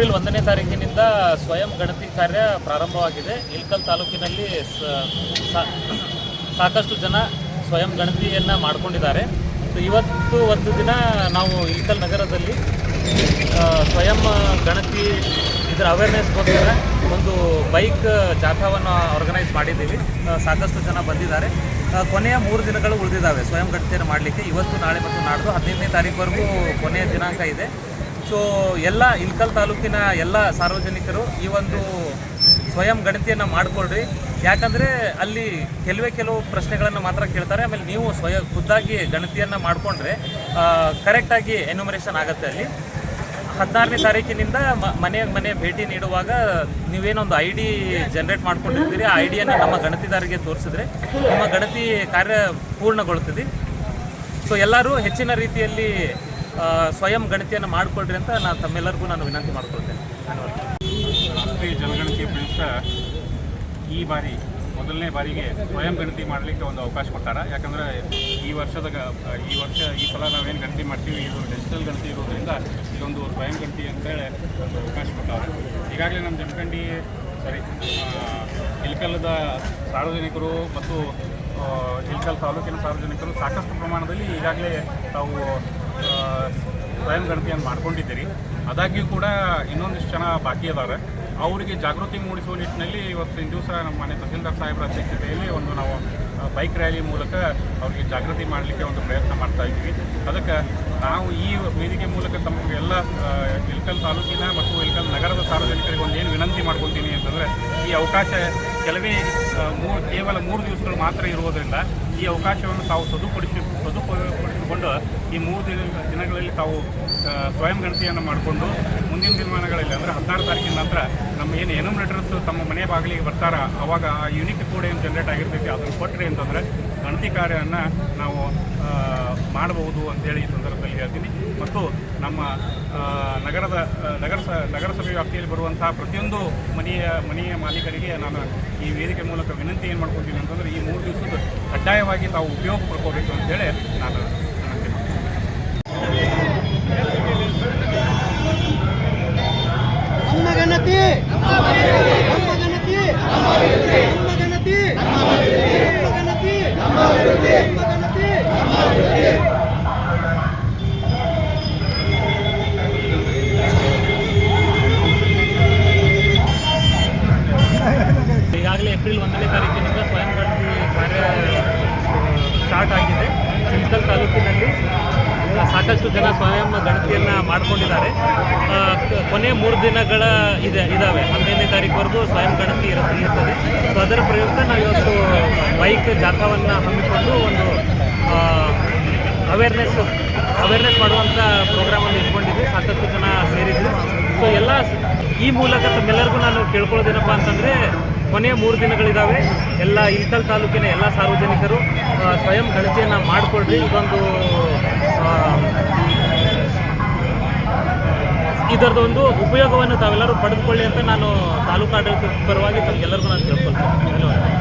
April 1ನೇ ತಾರೀಕಿನಿಂದ ಸ್ವಯಂ ಗಣತಿ ಕಾರ್ಯ ಪ್ರಾರಂಭವಾಗಿದೆ. ಇಳಕಲ್ ತಾಲೂಕಿನಲ್ಲಿ ಸಾಕಷ್ಟು ಜನ ಸ್ವಯಂ ಗಣತಿಯನ್ನು ಮಾಡಿಕೊಂಡಿದ್ದಾರೆ. ಇವತ್ತು ಒಂದು ದಿನ ನಾವು ಇಳಕಲ್ ನಗರದಲ್ಲಿ ಸ್ವಯಂ ಗಣತಿ ಇದರ ಅವೇರ್ನೆಸ್ಗೋಸ್ಕರ ಒಂದು ಬೈಕ್ ಜಾಥಾವನ್ನು ಆರ್ಗನೈಸ್ ಮಾಡಿದ್ದೀವಿ. ಸಾಕಷ್ಟು ಜನ ಬಂದಿದ್ದಾರೆ. ಕೊನೆಯ 3 ದಿನಗಳು ಉಳಿದಿದ್ದಾವೆ ಸ್ವಯಂ ಗಣತಿಯನ್ನು ಮಾಡಲಿಕ್ಕೆ. ಇವತ್ತು, ನಾಳೆ ಮತ್ತು ನಾಡ್ದು 15ನೇ ತಾರೀಕುವರೆಗೂ ಕೊನೆಯ ದಿನಾಂಕ ಇದೆ. ಸೊ ಎಲ್ಲ ಇಳಕಲ್ ತಾಲೂಕಿನ ಎಲ್ಲ ಸಾರ್ವಜನಿಕರು ಈ ಒಂದು ಸ್ವಯಂ ಗಣತಿಯನ್ನು ಮಾಡಿಕೊಳ್ಳ್ರಿ. ಯಾಕಂದರೆ ಅಲ್ಲಿ ಕೆಲವು ಪ್ರಶ್ನೆಗಳನ್ನು ಮಾತ್ರ ಕೇಳ್ತಾರೆ. ಆಮೇಲೆ ನೀವು ಖುದ್ದಾಗಿ ಗಣತಿಯನ್ನು ಮಾಡಿಕೊಂಡ್ರೆ ಕರೆಕ್ಟಾಗಿ ಎನ್ಯುಮರೇಷನ್ ಆಗುತ್ತೆ. ಅಲ್ಲಿ 16ನೇ ತಾರೀಕಿನಿಂದ ಮನೆ ಭೇಟಿ ನೀಡುವಾಗ ನೀವೇನೊಂದು ID ಜನ್ರೇಟ್ ಮಾಡ್ಕೊಂಡಿರ್ತೀರಿ. ಆ IDಯನ್ನು ನಮ್ಮ ಗಣತಿದಾರರಿಗೆ ತೋರಿಸಿದ್ರೆ ನಿಮ್ಮ ಗಣತಿ ಕಾರ್ಯ ಪೂರ್ಣಗೊಳ್ಳುತ್ತದೆ. ಸೊ ಎಲ್ಲರೂ ಹೆಚ್ಚಿನ ರೀತಿಯಲ್ಲಿ ಸ್ವಯಂ ಗಣತಿಯನ್ನು ಮಾಡಿಕೊಳ್ಳ್ರಿ ಅಂತ ತಮ್ಮೆಲ್ಲರಿಗೂ ನಾನು ವಿನಂತಿ ಮಾಡ್ಕೊಳ್ತೇನೆ. ಧನ್ಯವಾದ. ರಾಷ್ಟ್ರೀಯ ಜನಗಣತಿ ಪ್ರಯುಕ್ತ ಈ ಬಾರಿ ಮೊದಲನೇ ಬಾರಿಗೆ ಸ್ವಯಂ ಗಣತಿ ಮಾಡಲಿಕ್ಕೆ ಒಂದು ಅವಕಾಶ ಕೊಟ್ಟಾರ. ಯಾಕಂದರೆ ಈ ಸಲ ನಾವೇನು ಗಣತಿ ಮಾಡ್ತೀವಿ ಇದು ಡಿಜಿಟಲ್ ಗಣತಿ ಇರೋದ್ರಿಂದ ಇದೊಂದು ಸ್ವಯಂ ಗಣತಿ ಅಂತೇಳಿ ಒಂದು ಅವಕಾಶ ಕೊಟ್ಟಾರ. ಈಗಾಗಲೇ ನಮ್ಮ ಜನಗಣತಿ ಇಳಕಲ್ದ ಸಾರ್ವಜನಿಕರು ಮತ್ತು ಇಳಕಲ್ ತಾಲೂಕಿನ ಸಾರ್ವಜನಿಕರು ಸಾಕಷ್ಟು ಪ್ರಮಾಣದಲ್ಲಿ ಈಗಾಗಲೇ ತಾವು ಸ್ವಯಂ ಗಣತಿಯನ್ನು ಮಾಡ್ಕೊಂಡಿದ್ದೀರಿ. ಆದಾಗ್ಯೂ ಕೂಡ ಇನ್ನೊಂದಿಷ್ಟು ಜನ ಬಾಕಿ ಇದ್ದಾರೆ. ಅವರಿಗೆ ಜಾಗೃತಿ ಮೂಡಿಸುವ ನಿಟ್ಟಿನಲ್ಲಿ ಇವತ್ತಿನ ದಿವಸ ನಮ್ಮ ಮನೆ ತಹಸೀಲ್ದಾರ್ ಸಾಹೇಬರ ಅಧ್ಯಕ್ಷತೆಯಲ್ಲಿ ಒಂದು ನಾವು ಬೈಕ್ ರ್ಯಾಲಿ ಮೂಲಕ ಅವರಿಗೆ ಜಾಗೃತಿ ಮಾಡಲಿಕ್ಕೆ ಒಂದು ಪ್ರಯತ್ನ ಮಾಡ್ತಾ ಇದ್ದೀವಿ. ಅದಕ್ಕೆ ನಾವು ಈ ವೇದಿಕೆ ಮೂಲಕ ತಮಗೆಲ್ಲ ಇಳಕಲ್ ತಾಲೂಕಿನ ಮತ್ತು ಇಳಕಲ್ ನಗರದ ಸಾರ್ವಜನಿಕರಿಗೆ ಒಂದು ಏನು ವಿನಂತಿ ಮಾಡ್ಕೊಳ್ತೀನಿ ಅಂತಂದರೆ, ಈ ಅವಕಾಶ ಕೇವಲ 3 ದಿವಸಗಳು ಮಾತ್ರ ಇರುವುದರಿಂದ ಈ ಅವಕಾಶವನ್ನು ತಾವು ಸದುಪಯೋಗಪಡಿಸಿಕೊಂಡು ಈ 3 ದಿನಗಳಲ್ಲಿ ತಾವು ಸ್ವಯಂ ಗಣತಿಯನ್ನು ಮಾಡಿಕೊಂಡು ಮುಂದಿನ ದಿನಮಾನಗಳಲ್ಲಿ ಅಂದರೆ 16 ತಾರೀಕಿನ ನಂತರ ನಮ್ಮ ಏನು ಎನ್ಯುಮರೇಟರ್ಸ್ ತಮ್ಮ ಮನೆ ಬಾಗಿಲಿಗೆ ಬರ್ತಾರ ಅವಾಗ ಆ ಯೂನಿಕ್ ಕೋಡ್ ಏನು ಜನರೇಟ್ ಆಗಿರ್ತೈತಿ ಅದನ್ನು ಕೊಟ್ಟರೆ ಅಂತಂದರೆ ಗಣತಿ ಕಾರ್ಯವನ್ನು ನಾವು ಮಾಡಬಹುದು ಅಂತೇಳಿ ಈ ಸಂದರ್ಭದಲ್ಲಿ ಹೇಳ್ತೀನಿ. ಮತ್ತು ನಮ್ಮ ನಗರಸಭೆ ವ್ಯಾಪ್ತಿಯಲ್ಲಿ ಬರುವಂತಹ ಪ್ರತಿಯೊಂದು ಮನೆಯ ಮಾಲೀಕರಿಗೆ ನಾನು ಈ ವೇದಿಕೆ ಮೂಲಕ ವಿನಂತಿ ಏನು ಮಾಡ್ಕೊತೀನಿ ಅಂತಂದರೆ, ಈ 3 ದಿವಸದ ಕಡ್ಡಾಯವಾಗಿ ತಾವು ಉಪಯೋಗ ಪಡ್ಕೋಬೇಕು ಅಂತೇಳಿ ನಾನು ವಿನಂತಿ ಈಗಾಗಲೇ ಏಪ್ರಿಲ್ 1ನೇ ತಾರೀಕಿನಿಂದ ಸ್ವಯಂ ಗಣತಿ ಕಾರ್ಯ ಸ್ಟಾರ್ಟ್ ಆಗಿದೆ. ಇಳಕಲ್ ತಾಲೂಕಿನಲ್ಲಿ ಸಾಕಷ್ಟು ಜನ ಸ್ವಯಂ ಗಣತಿಯನ್ನು ಮಾಡಿಕೊಂಡಿದ್ದಾರೆ. ಕೊನೆಯ 3 ದಿನಗಳ ಇದ್ದಾವೆ. 15ನೇ ತಾರೀಕುವರೆಗೂ ಸ್ವಯಂ ಗಣತಿ ಇರ್ತದೆ. ಸೊ ಅದರ ಪ್ರಯುಕ್ತ ನಾವು ಇವತ್ತು ಬೈಕ್ ಜಾಥಾವನ್ನು ಹಮ್ಮಿಕೊಂಡು ಒಂದು ಅವೇರ್ನೆಸ್ ಮಾಡುವಂಥ ಪ್ರೋಗ್ರಾಮನ್ನು ಇಟ್ಕೊಂಡಿದ್ವಿ. ಸಾಕಷ್ಟು ಜನ ಸೇರಿದ್ವಿ. ಸೊ ಎಲ್ಲ ಈ ಮೂಲಕ ತಮ್ಮೆಲ್ಲರಿಗೂ ನಾನು ಕೇಳ್ಕೊಳ್ಳೋದೇನಪ್ಪ ಅಂತಂದರೆ, ಕೊನೆಯ 3 ದಿನಗಳಿದ್ದಾವೆ. ಎಲ್ಲ ಇಳಕಲ್ ತಾಲೂಕಿನ ಎಲ್ಲ ಸಾರ್ವಜನಿಕರು ಸ್ವಯಂ ಗಣತಿಯನ್ನು ಮಾಡಿಕೊಳ್ಳ್ರಿ. ಇದರದೊಂದು ಉಪಯೋಗವನ್ನು ತಾವೆಲ್ಲರೂ ಪಡೆದುಕೊಳ್ಳಿ ಅಂತ ನಾನು ತಾಲೂಕು ಆಡಳಿತದ ಪರವಾಗಿ ತಮಗೆಲ್ಲರಿಗೂ ನಾನು ಕೇಳ್ಕೊಳ್ತೇನೆ. ಧನ್ಯವಾದ.